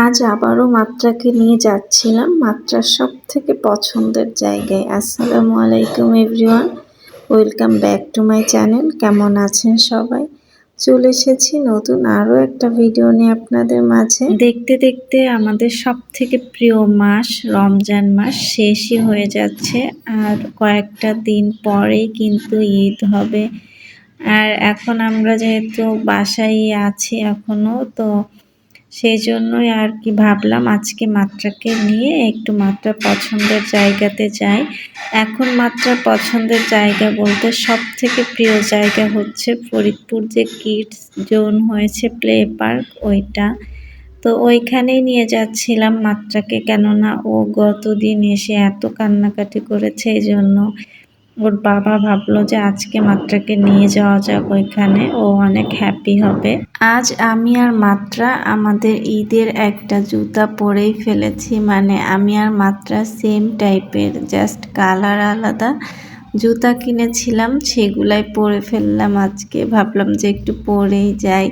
আজ আবারও মাত্রাকে নিয়ে যাচ্ছিলাম মাত্রার সবথেকে পছন্দের জায়গায়। আসসালামু আলাইকুম everyone, welcome back to my channel. কেমন আছেন সবাই? চলে এসেছি নতুন আরও একটা ভিডিও নিয়ে আপনাদের মাঝে। দেখতে দেখতে আমাদের সবথেকে প্রিয় মাস রমজান মাস শেষই হয়ে যাচ্ছে, আর কয়েকটা দিন পরেই কিন্তু ঈদ হবে। আর এখন আমরা যেহেতু বাসায় আছি এখনও, তো সেই জন্যই আর কি ভাবলাম আজকে মাত্রাকে নিয়ে একটু মাত্রার পছন্দের জায়গাতে যাই। এখন মাত্রার পছন্দের জায়গা বলতে সবথেকে প্রিয় জায়গা হচ্ছে ফরিদপুর যে কিডস জোন হয়েছে প্লে পার্ক, ওইটা। তো ওইখানেই নিয়ে যাচ্ছিলাম মাত্রাকে, কেননা ও গতদিন এসে এত কান্নাকাটি করেছে, এই জন্য ওর বাবা ভাবলো যে আজকে মাত্রাকে নিয়ে যাওয়া যাক ওইখানে, ও অনেক হ্যাপি হবে। আজ আমি আর মাত্রা আমাদের ঈদের একটা জুতা পরেই ফেলেছি, মানে আমি আর মাত্রা সেম টাইপের, জাস্ট কালার আলাদা জুতা কিনেছিলাম, সেগুলাই পরে ফেললাম। আজকে ভাবলাম যে একটু পরেই যাই,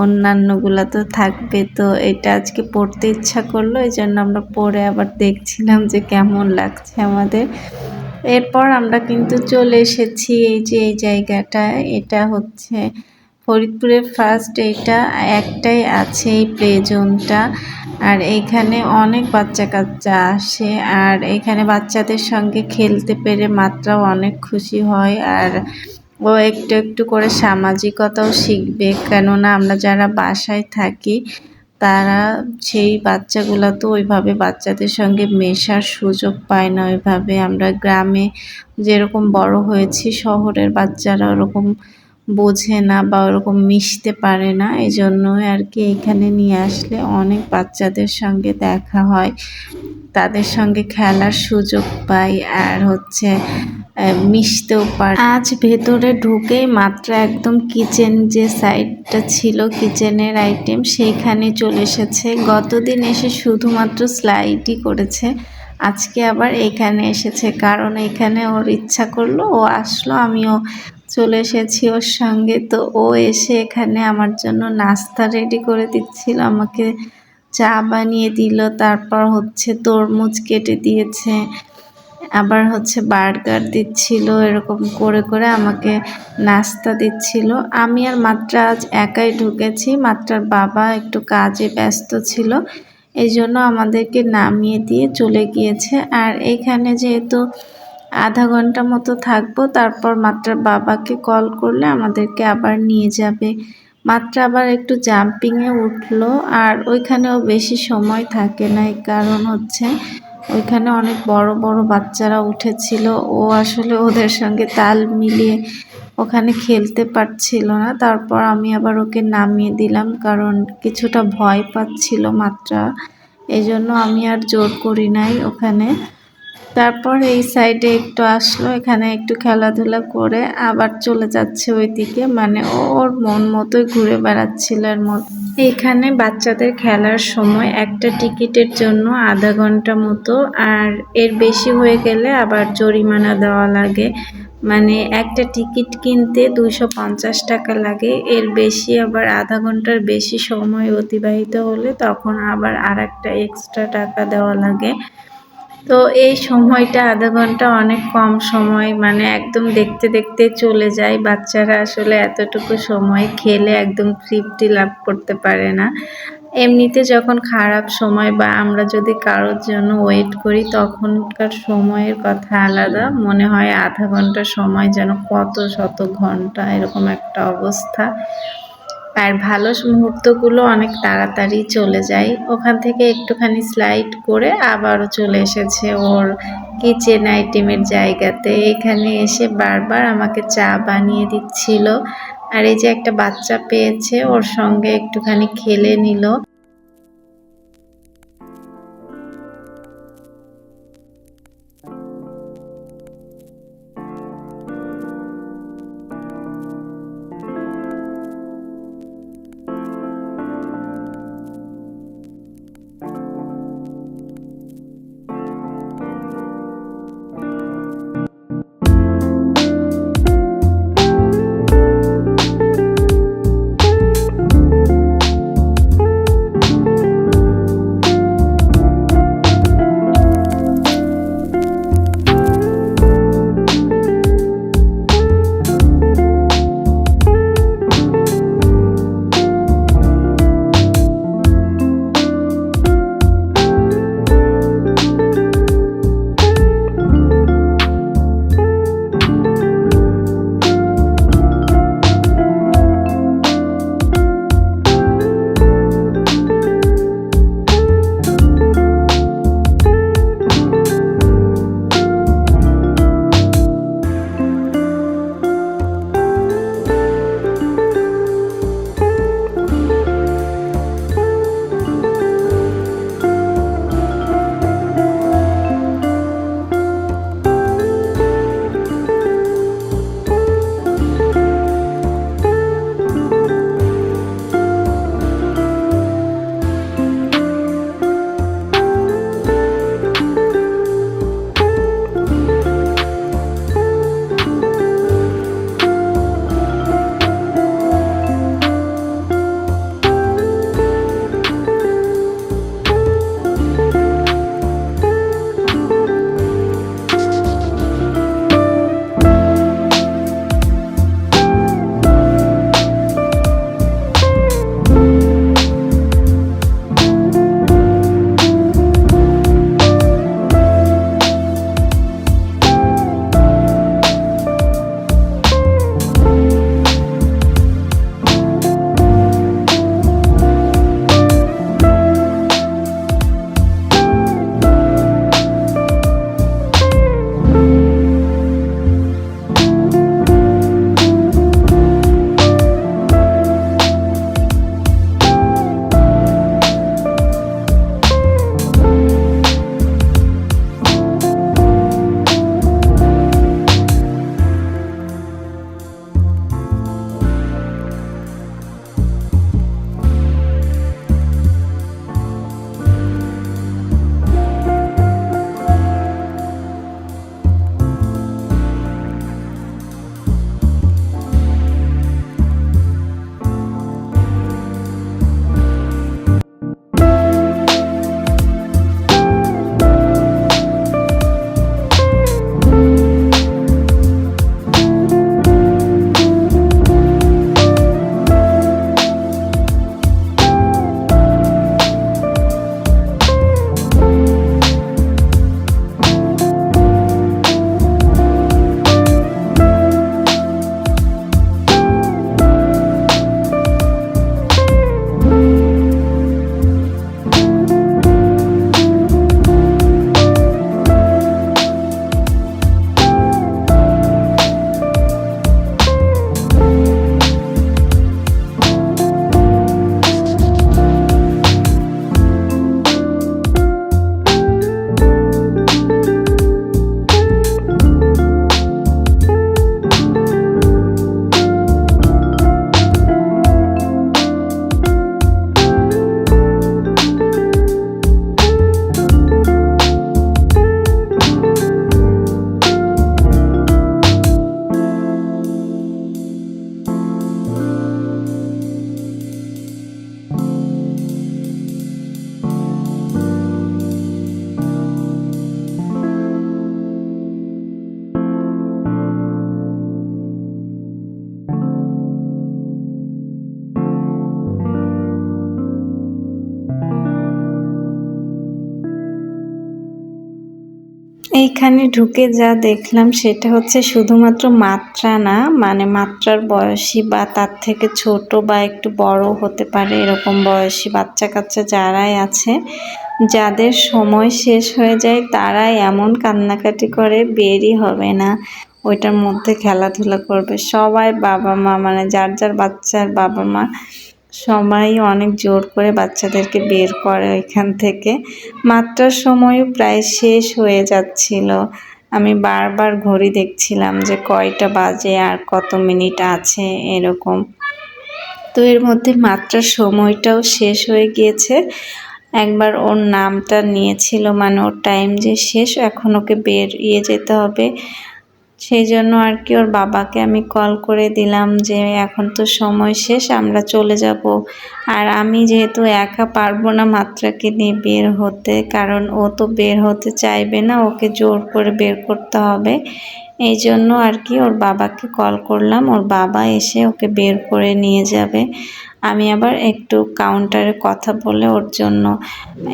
অন্যান্যগুলো তো থাকবে, তো এটা আজকে পরতে ইচ্ছা করলো, এই জন্য আমরা পরে আবার দেখছিলাম যে কেমন লাগছে আমাদের। এরপর আমরা কিন্তু চলে এসেছি এই যে এই জায়গাটা, এটা হচ্ছে ফরিদপুরের ফার্স্ট, এটা একটাই আছে এই প্লে জোনটা। আর এইখানে অনেক বাচ্চা কাচ্চা আসে, আর এখানে বাচ্চাদের সঙ্গে খেলতে পেরে মাত্রাও অনেক খুশি হয়, আর ও একটু একটু করে সামাজিকতাও শিখবে, কেননা আমরা যারা বাসায় থাকি তারা সেই বাচ্চাগুলো তো ওইভাবে বাচ্চাদের সঙ্গে মেশার সুযোগ পায় না। ওইভাবে আমরা গ্রামে যেরকম বড় হয়েছি, শহরের বাচ্চারা ওরকম বোঝে না বা ওরকম মিশতে পারে না, এই জন্যই আর কি এখানে নিয়ে আসলে অনেক বাচ্চাদের সঙ্গে দেখা হয়, তাদের সঙ্গে খেলার সুযোগ পাই, আর হচ্ছে মিশতেও পারে। আজ ভেতরে ঢুকেই মাত্র একদম কিচেন যে সাইডটা ছিল কিচেনের আইটেম, সেইখানে চলে এসেছে। গতদিন এসে শুধুমাত্র স্লাইডই করেছে, আজকে আবার এখানে এসেছে, কারণ এখানে ওর ইচ্ছা করলো, ও আসলো, আমিও চলে এসেছি ওর সঙ্গে। তো ও এসে এখানে আমার জন্য নাস্তা রেডি করে দিচ্ছিল, আমাকে চা বানিয়ে দিল, তারপর হচ্ছে তরমুজ কেটে দিয়েছে, আবার হচ্ছে বার্গার দিচ্ছিল, এরকম করে করে আমাকে নাস্তা দিচ্ছিল। আমি আর মাত্রা আজ একাই ঢুকেছি, মাত্রার বাবা একটু কাজে ব্যস্ত ছিল, এই জন্য আমাদেরকে নামিয়ে দিয়ে চলে গিয়েছে। আর এখানে যেহেতু আধা ঘন্টা মতো থাকবো, তারপর মাত্রার বাবাকে কল করলে আমাদেরকে আবার নিয়ে যাবে। মাত্রা আবার একটু জাম্পিংয়ে উঠলো, আর ওইখানেও বেশি সময় থাকে না, এই কারণ হচ্ছে ওইখানে অনেক বড় বড় বাচ্চারা উঠেছিল, ও আসলে ওদের সঙ্গে তাল মিলিয়ে ওখানে খেলতে পারছিল না। তারপর আমি আবার ওকে নামিয়ে দিলাম, কারণ কিছুটা ভয় পাচ্ছিল মাত্রা, এই জন্য আমি আর জোর করি নাই ওখানে। তারপর এই সাইডে একটু আসলো, এখানে একটু খেলাধুলা করে আবার চলে যাচ্ছে ওইদিকে, মানে ওর মন মতোই ঘুরে বেড়াচ্ছিল। এর মধ্যে এখানে বাচ্চাদের খেলার সময় একটা টিকিটের জন্য আধা ঘন্টা মতো, আর এর বেশি হয়ে গেলে আবার জরিমানা দেওয়া লাগে, মানে একটা টিকিট কিনতে 250 টাকা লাগে, এর বেশি আবার আধা ঘন্টার বেশি সময় অতিবাহিত হলে তখন আবার আর একটা এক্সট্রা টাকা দেওয়া লাগে। তো এই সময়টা আধা ঘন্টা অনেক কম সময়, মানে একদম দেখতে দেখতে চলে যায়। বাচ্চারা আসলে এতটুকু সময় খেলে একদম তৃপ্তি লাভ করতে পারে না। এমনিতে যখন খারাপ সময় বা আমরা যদি কারোর জন্য ওয়েট করি, তখনকার সময়ের কথা আলাদা, মনে হয় আধা ঘন্টা সময় যেন কত শত ঘন্টা, এরকম একটা অবস্থা। আর ভালো মুহূর্তগুলো অনেক তাড়াতাড়ি চলে যায়। ওখান থেকে একটুখানি স্লাইড করে আবারও চলে এসেছে ওর কিচেন আইটেমের জায়গাতে। এখানে এসে বারবার আমাকে চা বানিয়ে দিচ্ছিল, আর এই যে একটা বাচ্চা পেয়েছে, ওর সঙ্গে একটুখানি খেলে নিল। এইখানে ঢুকে যা দেখলাম সেটা হচ্ছে শুধুমাত্র মাত্রা না, মানে মাত্রার বয়সী বা তার থেকে ছোট বা একটু বড় হতে পারে এরকম বয়সী বাচ্চা কাচ্চা যারাই আছে, যাদের সময় শেষ হয়ে যায় তারাই এমন কান্নাকাটি করে বেরই হবে না, ওইটার মধ্যে খেলাধুলা করবে। সবাই বাবা মা, মানে যার যার বাচ্চার বাবা মা সবাই অনেক জোর করে বাচ্চাদেরকে বের করে এখান থেকে। মাত্রার সময়ও প্রায় শেষ হয়ে যাচ্ছিল, আমি বারবার ঘড়ি দেখছিলাম যে কয়টা বাজে আর কত মিনিট আছে এরকম। তো এর মধ্যে মাত্রার সময়টাও শেষ হয়ে গিয়েছে। একবার ওর নামটা নিয়েছিল, মানে ওর টাইম যে শেষ, এখন ওকে বেরিয়ে যেতে হবে। সেই জন্য আর কি ওর বাবাকে আমি কল করে দিলাম যে এখন তো সময় শেষ, আমরা চলে যাব। আর আমি যেহেতু একা পারবো না মাত্রাকে নিয়ে বের হতে, কারণ ও তো বের হতে চাইবে না, ওকে জোর করে বের করতে হবে। এই জন্য আর কি ওর বাবাকে কল করলাম, ওর বাবা এসে ওকে বের করে নিয়ে যাবে। আমি আবার একটু কাউন্টারে কথা বলে ওর জন্য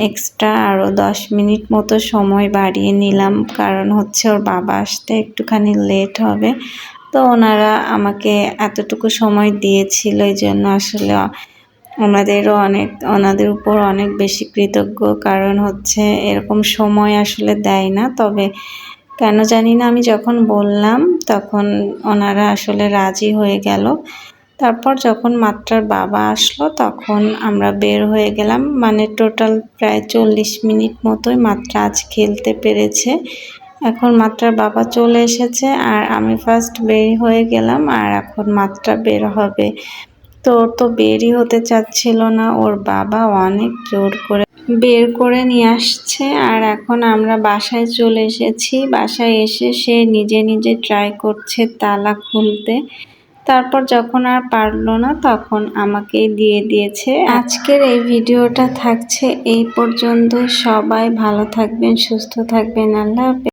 এক্সট্রা আরও 10 মিনিট মতো সময় বাড়িয়ে নিলাম, কারণ হচ্ছে ওর বাবা আসতে একটুখানি লেট হবে। তো ওনারা আমাকে এতটুকু সময় দিয়েছিল, এই জন্য আসলে ওনাদের উপর অনেক বেশি কৃতজ্ঞ, কারণ হচ্ছে এরকম সময় আসলে দেয় না। তবে কেন জানি না আমি যখন বললাম তখন ওনারা আসলে রাজি হয়ে গেল। তারপর যখন মাত্রার বাবা আসলো তখন আমরা বের হয়ে গেলাম, মানে টোটাল প্রায় 40 মিনিট মতোই মাত্রা আজ খেলতে পেরেছে। এখন মাত্রার বাবা চলে এসেছে আর আমি ফার্স্ট বের হয়ে গেলাম, আর এখন মাত্রা বের হবে। তো ওর তো বেরই হতে চাচ্ছিল না, ওর বাবা অনেক জোর করে বের করে নিয়ে আসছে। আর এখন আমরা বাসায় চলে এসেছি, বাসায় এসে সে নিজে নিজে ট্রাই করছে তালা খুলতে। তারপর যখন আর পারলো না তখন আমাকেই দিয়ে দিয়েছে। আজকের এই ভিডিওটা থাকছে এই পর্যন্ত। সবাই ভালো থাকবেন, সুস্থ থাকবেন, আল্লাহ হাফেজ।